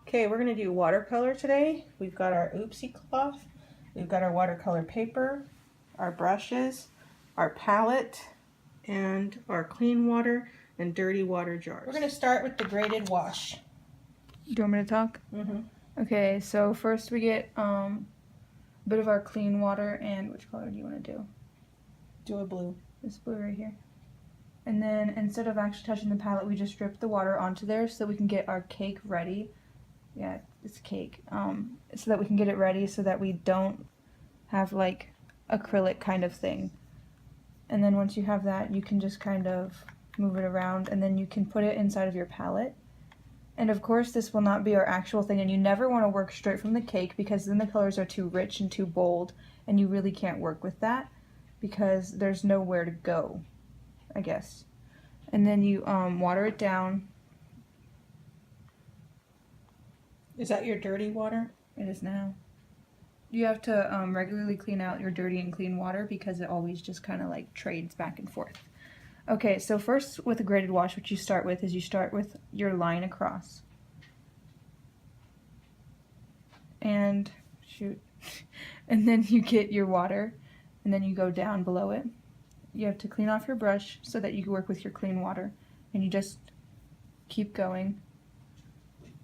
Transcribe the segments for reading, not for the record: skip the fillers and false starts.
Okay, we're going to do watercolor today. We've got our oopsie cloth, we've got our watercolor paper, our brushes, our palette, and our clean water and dirty water jars. We're going to start with the graded wash. Do you want me to talk? Mm-hmm. Okay, so first we get a bit of our clean water, and which color do you want to do? Do a blue. This blue right here. And then instead of actually touching the palette, we just drip the water onto there so that we can get our cake ready. Yeah, it's cake. So that we can get it ready so that we don't have like acrylic kind of thing. And then once you have that, you can just kind of move it around, and then you can put it inside of your palette. And of course this will not be our actual thing, and you never want to work straight from the cake because then the colors are too rich and too bold, and you really can't work with that because there's nowhere to go, I guess. And then you water it down. Is that your dirty water? It is now. You have to regularly clean out your dirty and clean water because it always just kind of like trades back and forth. Okay, so first with a graded wash, what you start with is you start with your line across. And shoot. And then you get your water, and then you go down below it. You have to clean off your brush so that you can work with your clean water. And you just keep going.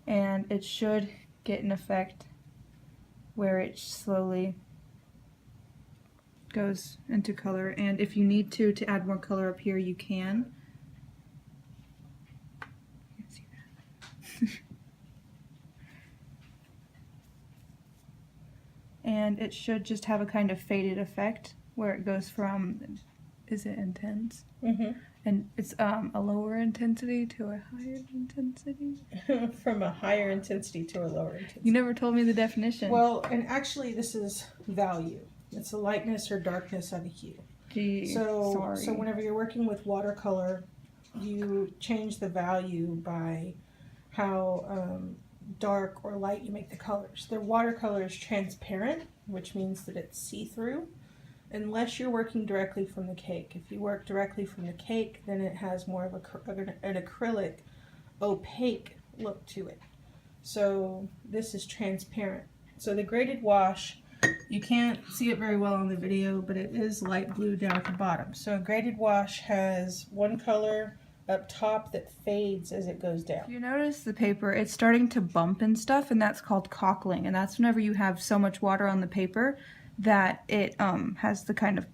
And it should get an effect where it slowly goes into color, and if you need to add more color up here, you can. You can see that. And it should just have a kind of faded effect where it goes from, is it intense? Mm-hmm. And it's a lower intensity to a higher intensity. From a higher intensity to a lower intensity. You never told me the definition. Well, and actually this is value. It's the lightness or darkness of a hue. Gee, So whenever you're working with watercolor, you change the value by how dark or light you make the colors. The watercolor is transparent, which means that it's see-through, unless you're working directly from the cake. If you work directly from the cake, then it has more of an acrylic, opaque look to it. So this is transparent. So the graded wash, you can't see it very well on the video, but it is light blue down at the bottom. So a graded wash has one color up top that fades as it goes down. If you notice the paper, it's starting to bump and stuff, and that's called cockling, and that's whenever you have so much water on the paper that it has the kind of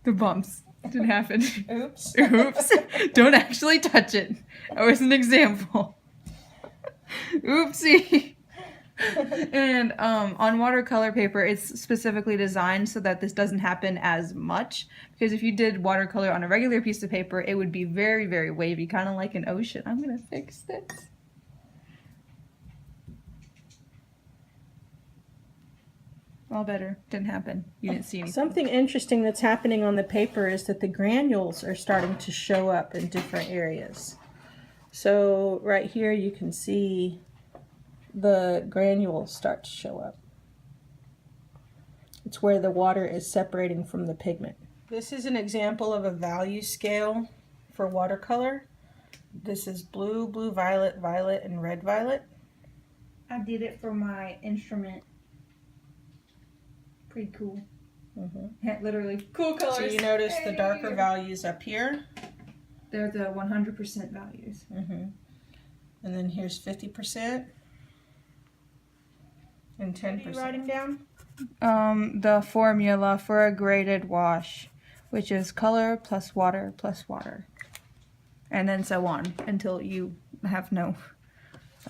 the bumps. It didn't happen. Oops. Oops. Don't actually touch it. That was an example. Oopsie. And on watercolor paper, it's specifically designed so that this doesn't happen as much, because if you did watercolor on a regular piece of paper, it would be very, very wavy, kind of like an ocean. I'm gonna fix this. All better. Didn't happen. You didn't see anything. Something interesting that's happening on the paper is that the granules are starting to show up in different areas. So right here you can see the granules start to show up. It's where the water is separating from the pigment. This is an example of a value scale for watercolor. This is blue, blue violet, violet, and red violet. I did it for my instrument. Pretty cool. Mm-hmm. Literally cool colors. So you notice the darker values up here. They're the 100% values. Mm-hmm. And then here's 50% and 10%. What are you writing down? The formula for a graded wash, which is color plus water plus water, and then so on until you have no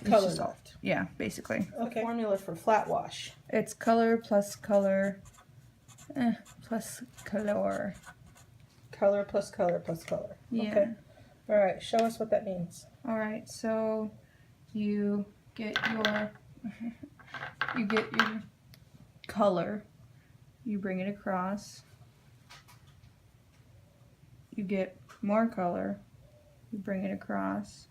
Color left. Yeah, basically. Okay. Formula for flat wash. It's color plus color plus color. Color plus color plus color. Yeah. Okay. All right. Show us what that means. All right. So you get your color. You bring it across. You get more color. You bring it across.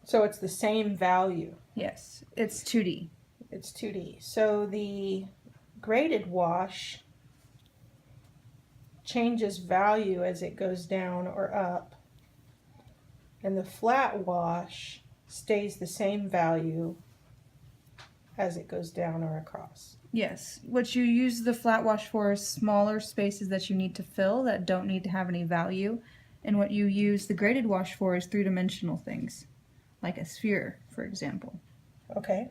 So it's the same value. Yes, it's 2D. It's 2D. So the graded wash changes value as it goes down or up, and the flat wash stays the same value as it goes down or across. Yes. What you use the flat wash for is smaller spaces that you need to fill that don't need to have any value. And what you use the graded wash for is three-dimensional things, like a sphere, for example. Okay.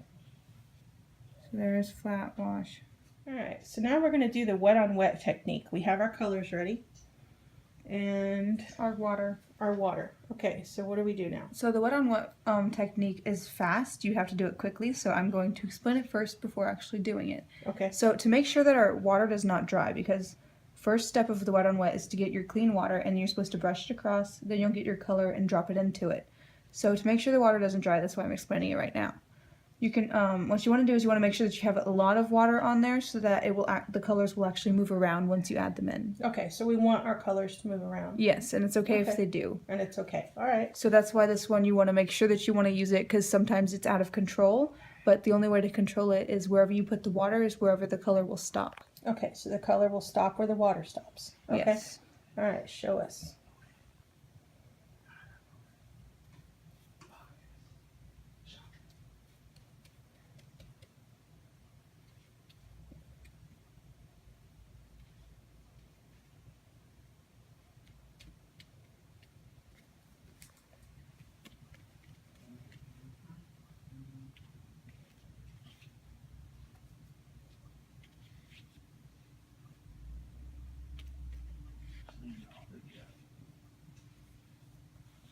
So there's flat wash. All right, so now we're going to do the wet on wet technique. We have our colors ready and Our water. our water. Okay, so what do we do now? So the wet on wet technique is fast. You have to do it quickly, so I'm going to explain it first before actually doing it. Okay. So to make sure that our water does not dry, because first step of the wet on wet is to get your clean water, and you're supposed to brush it across, then you'll get your color and drop it into it. So to make sure the water doesn't dry, that's why I'm explaining it right now. You can, what you want to do is you want to make sure that you have a lot of water on there so that it will the colors will actually move around once you add them in. Okay, so we want our colors to move around. Yes, and it's okay Okay. if they do. And it's okay. All right. So that's why this one you want to make sure that you want to use it, because sometimes it's out of control, but the only way to control it is wherever you put the water is wherever the color will stop. Okay, so the color will stop where the water stops. Okay. Yes. All right, show us.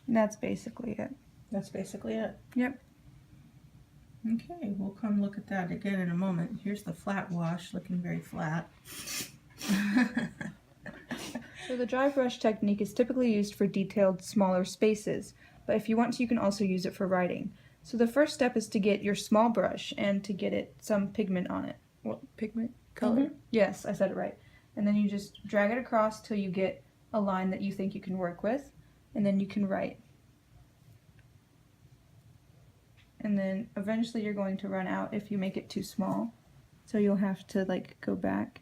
And that's basically it. That's basically it. Yep. Okay, we'll come look at that again in a moment. Here's the flat wash, looking very flat. So the dry brush technique is typically used for detailed, smaller spaces, but if you want to, you can also use it for writing. So the first step is to get your small brush and to get it some pigment on it. What, pigment? Color? Mhm. Yes, I said it right. And then you just drag it across till you get a line that you think you can work with, and then you can write. And then eventually you're going to run out if you make it too small. So you'll have to like go back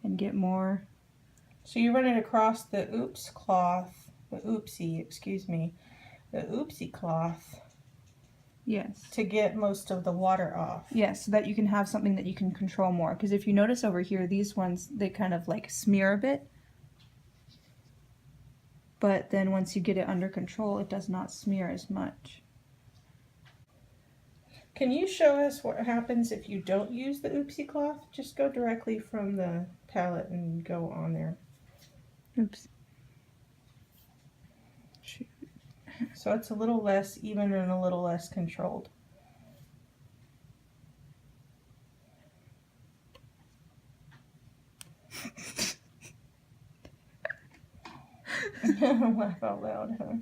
and get more. So you run it across the the oopsie cloth Yes. to get most of the water off. Yes, so that you can have something that you can control more. Because if you notice over here, these ones, they kind of like smear a bit. But then once you get it under control, it does not smear as much. Can you show us what happens if you don't use the oopsie cloth? Just go directly from the palette and go on there. Oops. Shoot. So it's a little less even and a little less controlled. Laugh out loud, huh?